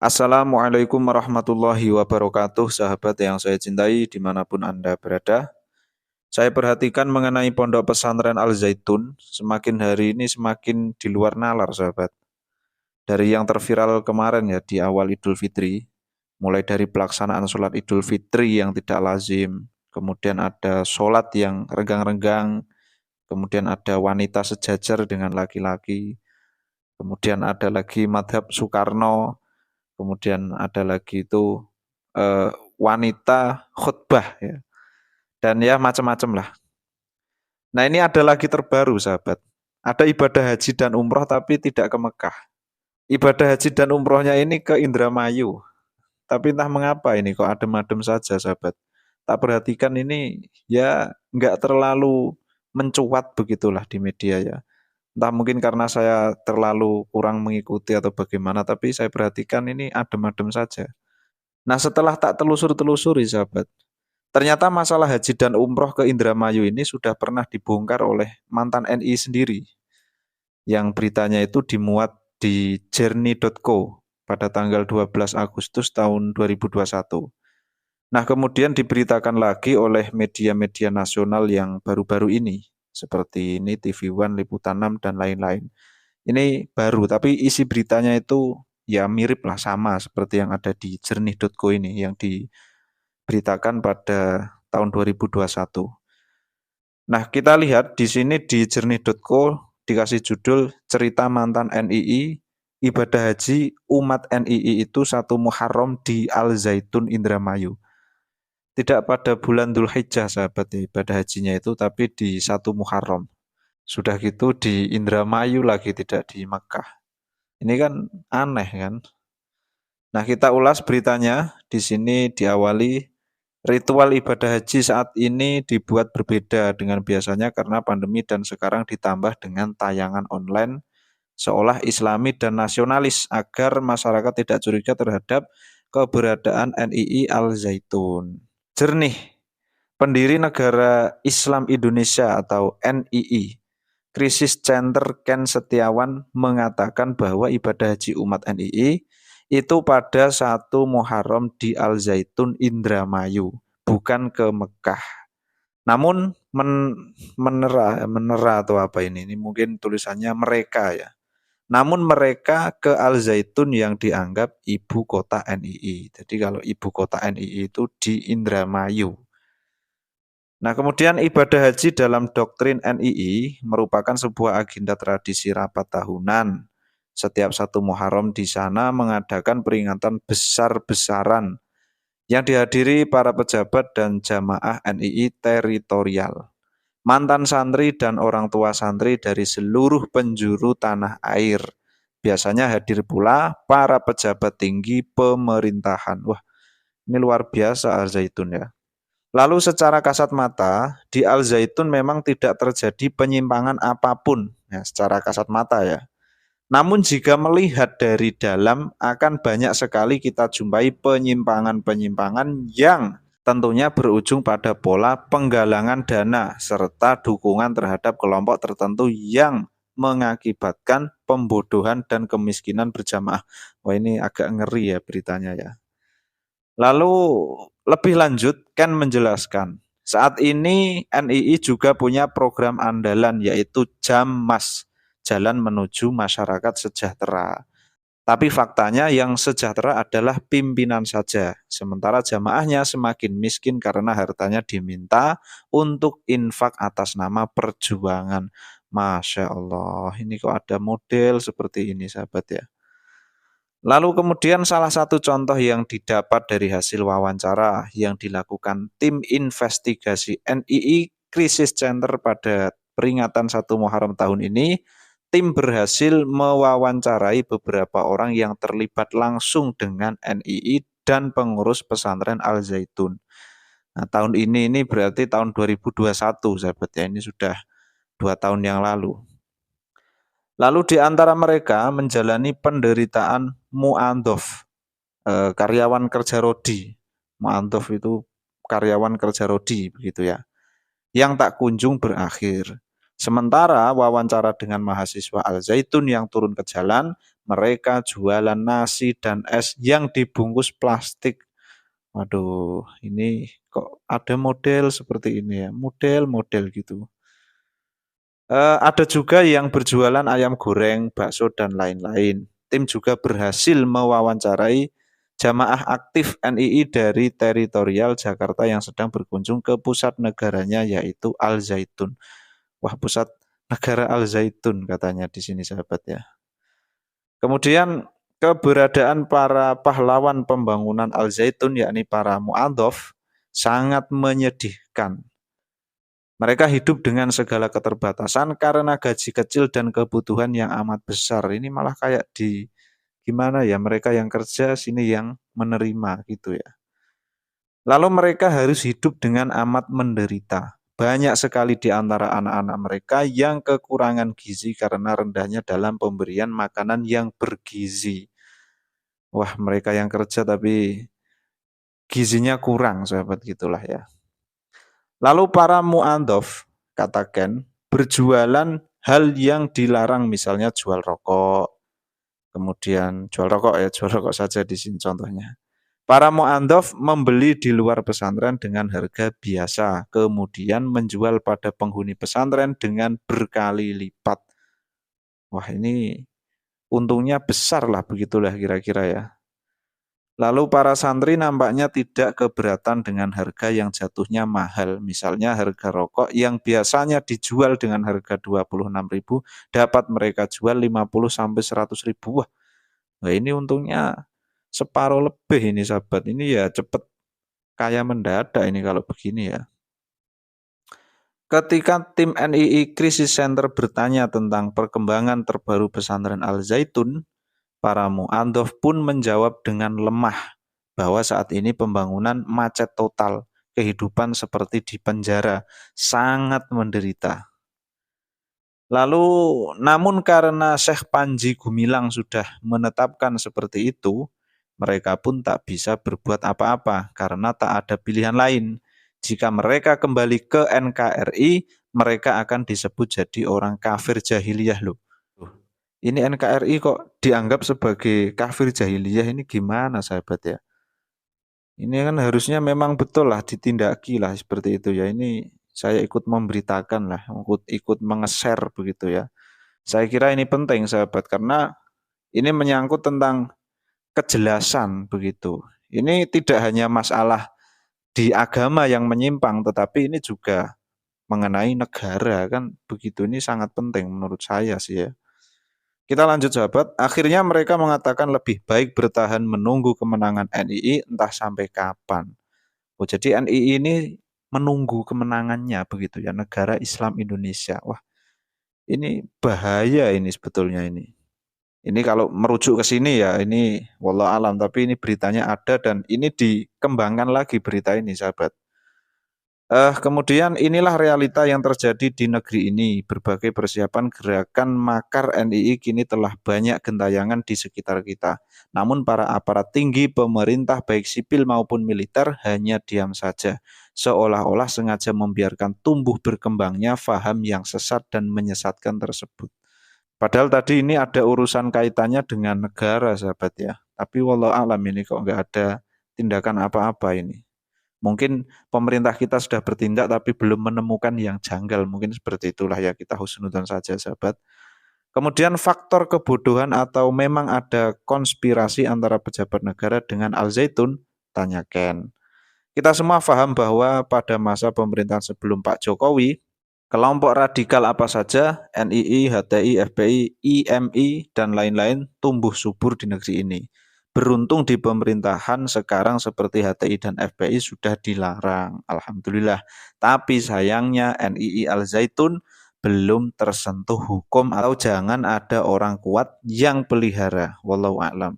Assalamualaikum warahmatullahi wabarakatuh, sahabat yang saya cintai dimanapun Anda berada. Saya perhatikan mengenai pondok pesantren Al Zaitun, semakin hari ini semakin di luar nalar, sahabat. Dari yang terviral kemarin ya di awal Idul Fitri, mulai dari pelaksanaan sholat Idul Fitri yang tidak lazim, kemudian ada sholat yang renggang-renggang, kemudian ada wanita sejajar dengan laki-laki, kemudian ada lagi madhab Soekarno, kemudian ada lagi itu eh, wanita khutbah ya, dan ya macam-macam lah. Nah ini ada lagi terbaru sahabat, ada ibadah haji dan umroh tapi tidak ke Mekah. Ibadah haji dan umrohnya ini ke Indramayu, tapi entah mengapa ini kok adem-adem saja sahabat. Tak perhatikan ini ya nggak terlalu mencuat begitulah di media ya. Entah mungkin karena saya terlalu kurang mengikuti atau bagaimana, tapi saya perhatikan ini adem-adem saja. Nah setelah tak telusur-telusuri sahabat, ternyata masalah haji dan umroh ke Indramayu ini sudah pernah dibongkar oleh mantan NI sendiri. Yang beritanya itu dimuat di journey.co pada tanggal 12 Agustus tahun 2021. Nah kemudian diberitakan lagi oleh media-media nasional yang baru-baru ini. Seperti ini TV One, Liputan 6, dan lain-lain. Ini baru, tapi isi beritanya itu ya mirip lah sama seperti yang ada di jernih.co ini yang diberitakan pada tahun 2021. Nah, kita lihat di sini di jernih.co dikasih judul cerita mantan NII, ibadah haji umat NII itu 1 Muharram di Al Zaitun Indramayu. Tidak pada bulan Dzulhijjah sahabat ya, ibadah hajinya itu, tapi di 1 Muharram. Sudah gitu di Indramayu lagi, tidak di Mekah. Ini kan aneh kan? Nah, kita ulas beritanya. Di sini diawali ritual ibadah haji saat ini dibuat berbeda dengan biasanya karena pandemi dan sekarang ditambah dengan tayangan online seolah islami dan nasionalis agar masyarakat tidak curiga terhadap keberadaan NII Al Zaitun. Jernih, pendiri Negara Islam Indonesia atau NII, Krisis Center Ken Setiawan mengatakan bahwa ibadah haji umat NII itu pada 1 Muharram di Al Zaitun Indramayu, bukan ke Mekah. Namun menera atau apa ini mungkin tulisannya mereka ya. Namun mereka ke Al Zaitun yang dianggap ibu kota NII. Jadi kalau ibu kota NII itu di Indramayu. Nah, kemudian ibadah haji dalam doktrin NII merupakan sebuah agenda tradisi rapat tahunan. Setiap 1 Muharram di sana mengadakan peringatan besar-besaran yang dihadiri para pejabat dan jamaah NII teritorial, mantan santri dan orang tua santri dari seluruh penjuru tanah air. Biasanya hadir pula para pejabat tinggi pemerintahan. Wah, ini luar biasa Al Zaitun ya. Lalu secara kasat mata, di Al Zaitun memang tidak terjadi penyimpangan apapun, ya, secara kasat mata ya. Namun jika melihat dari dalam, akan banyak sekali kita jumpai penyimpangan-penyimpangan yang tentunya berujung pada pola penggalangan dana serta dukungan terhadap kelompok tertentu yang mengakibatkan pembodohan dan kemiskinan berjamaah. Wah ini agak ngeri ya beritanya ya. Lalu lebih lanjut, Ken menjelaskan, saat ini NII juga punya program andalan yaitu JAMMAS, Jalan Menuju Masyarakat Sejahtera. Tapi faktanya yang sejahtera adalah pimpinan saja, sementara jamaahnya semakin miskin karena hartanya diminta untuk infak atas nama perjuangan. Masya Allah, ini kok ada model seperti ini sahabat ya. Lalu kemudian salah satu contoh yang didapat dari hasil wawancara yang dilakukan tim investigasi NII Krisis Center pada peringatan 1 Muharram tahun ini, tim berhasil mewawancarai beberapa orang yang terlibat langsung dengan NII dan pengurus pesantren Al Zaitun. Nah, tahun ini berarti tahun 2021, sahabat ya, ini sudah 2 tahun yang lalu. Lalu di antara mereka menjalani penderitaan mu'andhof, karyawan kerja rodi. Mu'andhof itu karyawan kerja rodi begitu ya, yang tak kunjung berakhir. Sementara wawancara dengan mahasiswa Al Zaitun yang turun ke jalan mereka jualan nasi dan es yang dibungkus plastik. Waduh, ini kok ada model seperti ini ya, model-model gitu. Ada juga yang berjualan ayam goreng, bakso, dan lain-lain. Tim juga berhasil mewawancarai jamaah aktif NII dari teritorial Jakarta yang sedang berkunjung ke pusat negaranya yaitu Al Zaitun. Wah, pusat negara Al Zaitun katanya di sini sahabat ya. Kemudian keberadaan para pahlawan pembangunan Al Zaitun yakni para mu'adhof sangat menyedihkan. Mereka hidup dengan segala keterbatasan karena gaji kecil dan kebutuhan yang amat besar. Ini malah kayak di gimana ya, mereka yang kerja sini yang menerima gitu ya. Lalu mereka harus hidup dengan amat menderita. Banyak sekali di antara anak-anak mereka yang kekurangan gizi karena rendahnya dalam pemberian makanan yang bergizi. Wah, mereka yang kerja tapi gizinya kurang, sahabat gitulah ya. Lalu para mu'adhof, katakan, berjualan hal yang dilarang, misalnya jual rokok, kemudian jual rokok ya, jual rokok saja di sini contohnya. Para mu'adhof membeli di luar pesantren dengan harga biasa, kemudian menjual pada penghuni pesantren dengan berkali lipat. Wah, ini untungnya besar lah, begitulah kira-kira ya. Lalu para santri nampaknya tidak keberatan dengan harga yang jatuhnya mahal. Misalnya harga rokok yang biasanya dijual dengan harga 26.000 dapat mereka jual 50 sampai 100.000. Wah, ini untungnya separuh lebih ini sahabat. Ini ya cepet kaya mendadak ini kalau begini ya. Ketika tim NII Crisis Center bertanya tentang perkembangan terbaru pesantren Al Zaitun, para mu'adhof pun menjawab dengan lemah bahwa saat ini pembangunan macet total, kehidupan seperti di penjara, sangat menderita. Lalu, namun karena Syekh Panji Gumilang sudah menetapkan seperti itu, mereka pun tak bisa berbuat apa-apa karena tak ada pilihan lain. Jika mereka kembali ke NKRI, mereka akan disebut jadi orang kafir jahiliyah loh. Ini NKRI kok dianggap sebagai kafir jahiliyah, ini gimana sahabat ya? Ini kan harusnya memang betul lah ditindaki lah seperti itu ya. Ini saya ikut memberitakan lah, ikut menge-share begitu ya. Saya kira ini penting sahabat karena ini menyangkut tentang kejelasan begitu. Ini tidak hanya masalah di agama yang menyimpang tetapi ini juga mengenai negara kan begitu. Ini sangat penting menurut saya sih ya. Kita lanjut sahabat, akhirnya mereka mengatakan lebih baik bertahan menunggu kemenangan NII entah sampai kapan. Oh, jadi NII ini menunggu kemenangannya begitu ya, negara Islam Indonesia. Wah, ini bahaya ini sebetulnya ini. Ini kalau merujuk ke sini ya, ini wallah alam, tapi ini beritanya ada dan ini dikembangkan lagi berita ini sahabat. Kemudian inilah realita yang terjadi di negeri ini. Berbagai persiapan gerakan makar NII kini telah banyak gentayangan di sekitar kita. Namun para aparat tinggi pemerintah baik sipil maupun militer hanya diam saja. Seolah-olah sengaja membiarkan tumbuh berkembangnya faham yang sesat dan menyesatkan tersebut. Padahal tadi ini ada urusan kaitannya dengan negara sahabat ya. Tapi wallah alam ini kok nggak ada tindakan apa-apa ini. Mungkin pemerintah kita sudah bertindak tapi belum menemukan yang janggal. Mungkin seperti itulah ya, kita husnudzon saja sahabat. Kemudian faktor kebodohan atau memang ada konspirasi antara pejabat negara dengan Al Zaitun? Tanya Ken. Kita semua paham bahwa pada masa pemerintahan sebelum Pak Jokowi, kelompok radikal apa saja, NII, HTI, FPI, IMI, dan lain-lain tumbuh subur di negeri ini. Beruntung di pemerintahan sekarang seperti HTI dan FPI sudah dilarang, alhamdulillah. Tapi sayangnya NII Al Zaitun belum tersentuh hukum atau jangan ada orang kuat yang pelihara. Wallahu a'lam.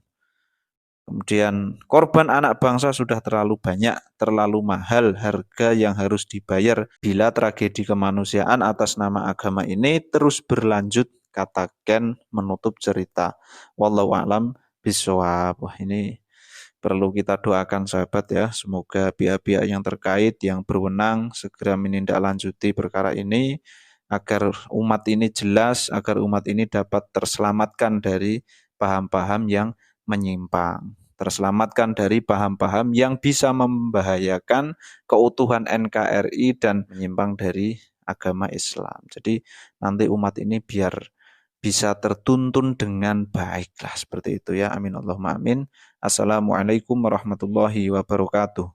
Kemudian korban anak bangsa sudah terlalu banyak, terlalu mahal harga yang harus dibayar bila tragedi kemanusiaan atas nama agama ini terus berlanjut, kata Ken menutup cerita. Wallahu a'lam bishawab. Wah, ini perlu kita doakan sahabat ya, semoga pihak-pihak yang terkait yang berwenang segera menindaklanjuti perkara ini agar umat ini jelas, agar umat ini dapat terselamatkan dari paham-paham yang menyimpang, terselamatkan dari paham-paham yang bisa membahayakan keutuhan NKRI dan menyimpang dari agama Islam. Jadi nanti umat ini biar bisa tertuntun dengan baik lah seperti itu ya. Amin Allahumma amin. Assalamualaikum warahmatullahi wabarakatuh.